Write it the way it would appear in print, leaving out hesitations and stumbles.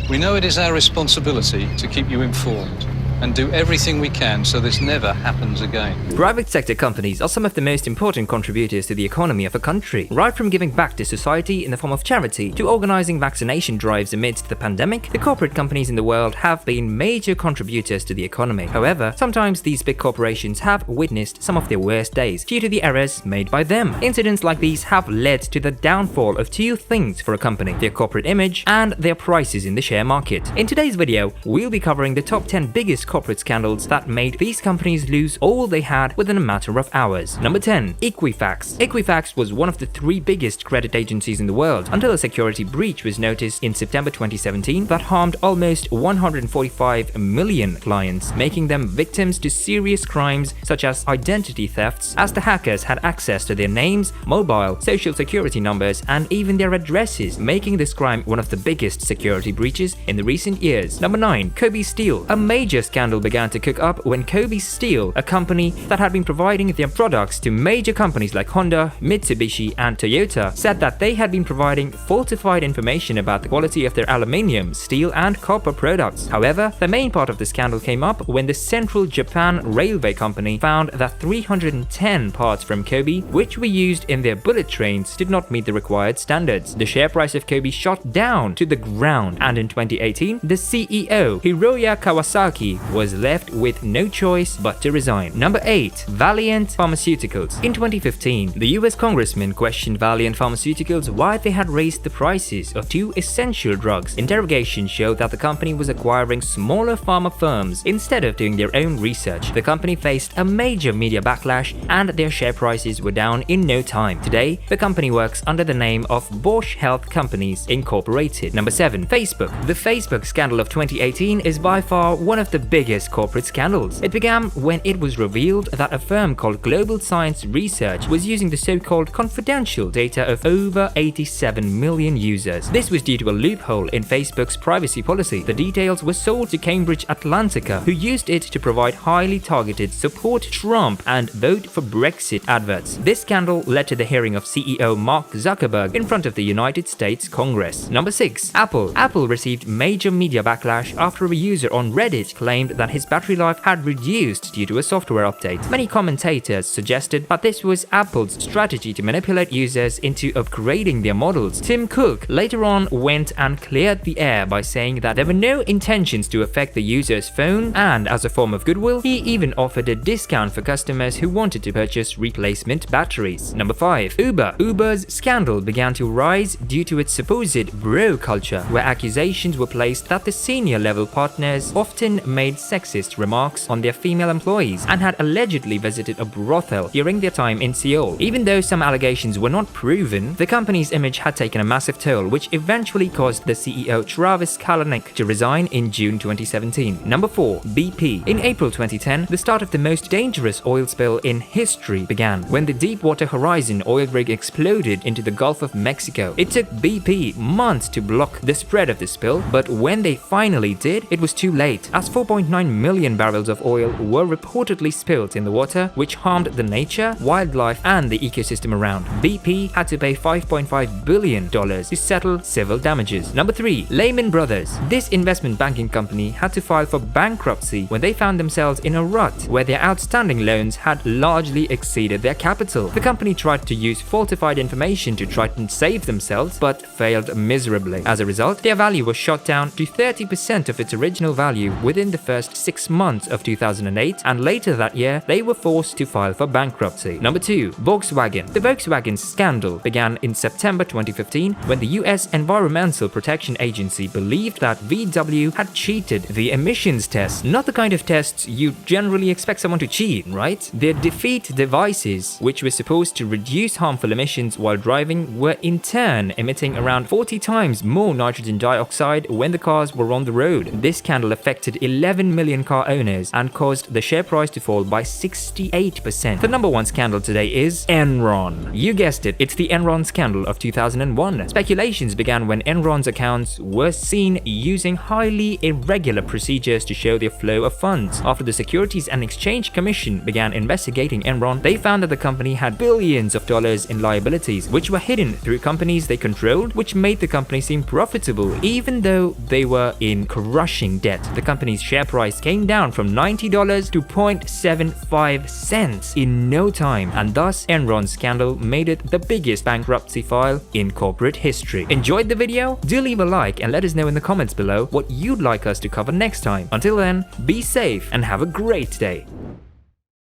We know it is our responsibility to keep you informed and do everything we can so this never happens again. Private sector companies are some of the most important contributors to the economy of a country. Right from giving back to society in the form of charity to organizing vaccination drives amidst the pandemic, the corporate companies in the world have been major contributors to the economy. However, sometimes these big corporations have witnessed some of their worst days due to the errors made by them. Incidents like these have led to the downfall of two things for a company: their corporate image and their prices in the share market. In today's video, we'll be covering the top 10 biggest corporate scandals that made these companies lose all they had within a matter of hours. Number 10. Equifax. Equifax was one of the three biggest credit agencies in the world until a security breach was noticed in September 2017 that harmed almost 145 million clients, making them victims to serious crimes such as identity thefts, as the hackers had access to their names, mobile, social security numbers, and even their addresses, making this crime one of the biggest security breaches in the recent years. Number 9. Kobe Steel. A major scandal began to cook up when Kobe Steel, a company that had been providing their products to major companies like Honda, Mitsubishi, and Toyota, said that they had been providing falsified information about the quality of their aluminium, steel, and copper products. However, the main part of the scandal came up when the Central Japan Railway Company found that 310 parts from Kobe, which were used in their bullet trains, did not meet the required standards. The share price of Kobe shot down to the ground, and in 2018, the CEO, Hiroya Kawasaki, was left with no choice but to resign. Number 8. Valeant Pharmaceuticals. In 2015, the US congressman questioned Valeant Pharmaceuticals why they had raised the prices of two essential drugs. Interrogations showed that the company was acquiring smaller pharma firms instead of doing their own research. The company faced a major media backlash and their share prices were down in no time. Today, the company works under the name of Bausch Health Companies Incorporated. Number 7. Facebook. The Facebook scandal of 2018 is by far one of the biggest corporate scandals. It began when it was revealed that a firm called Global Science Research was using the so-called confidential data of over 87 million users. This was due to a loophole in Facebook's privacy policy. The details were sold to Cambridge Analytica, who used it to provide highly targeted support Trump and vote for Brexit adverts. This scandal led to the hearing of CEO Mark Zuckerberg in front of the United States Congress. Number 6. Apple. Apple received major media backlash after a user on Reddit claimed that his battery life had reduced due to a software update. Many commentators suggested that this was Apple's strategy to manipulate users into upgrading their models. Tim Cook later on went and cleared the air by saying that there were no intentions to affect the user's phone, and as a form of goodwill, he even offered a discount for customers who wanted to purchase replacement batteries. Number 5. Uber. Uber's scandal began to rise due to its supposed bro culture, where accusations were placed that the senior level partners often made sexist remarks on their female employees and had allegedly visited a brothel during their time in Seoul. Even though some allegations were not proven, the company's image had taken a massive toll, which eventually caused the CEO Travis Kalanick to resign in June 2017. Number 4. BP. In April 2010, the start of the most dangerous oil spill in history began when the Deepwater Horizon oil rig exploded into the Gulf of Mexico. It took BP months to block the spread of the spill, but when they finally did, it was too late, as 4.9 million barrels of oil were reportedly spilled in the water, which harmed the nature, wildlife, and the ecosystem around. BP had to pay $5.5 billion to settle civil damages. Number 3. Lehman Brothers. This investment banking company had to file for bankruptcy when they found themselves in a rut where their outstanding loans had largely exceeded their capital. The company tried to use falsified information to try and save themselves, but failed miserably. As a result, their value was shot down to 30% of its original value within the first 6 months of 2008, and later that year, they were forced to file for bankruptcy. Number 2. Volkswagen. The Volkswagen scandal began in September 2015 when the US Environmental Protection Agency believed that VW had cheated the emissions test. Not the kind of tests you generally expect someone to cheat, right? Their defeat devices, which were supposed to reduce harmful emissions while driving, were in turn emitting around 40 times more nitrogen dioxide when the cars were on the road. This scandal affected 11 7 million car owners and caused the share price to fall by 68%. The number one scandal today is Enron. You guessed it, it's the Enron scandal of 2001. Speculations began when Enron's accounts were seen using highly irregular procedures to show their flow of funds. After the Securities and Exchange Commission began investigating Enron, they found that the company had billions of dollars in liabilities, which were hidden through companies they controlled, which made the company seem profitable, even though they were in crushing debt. The company's share price came down from $90 to 0.75 cents in no time, and thus Enron's scandal made it the biggest bankruptcy file in corporate history. Enjoyed the video? Do leave a like and let us know in the comments below what you'd like us to cover next time. Until then, be safe and have a great day.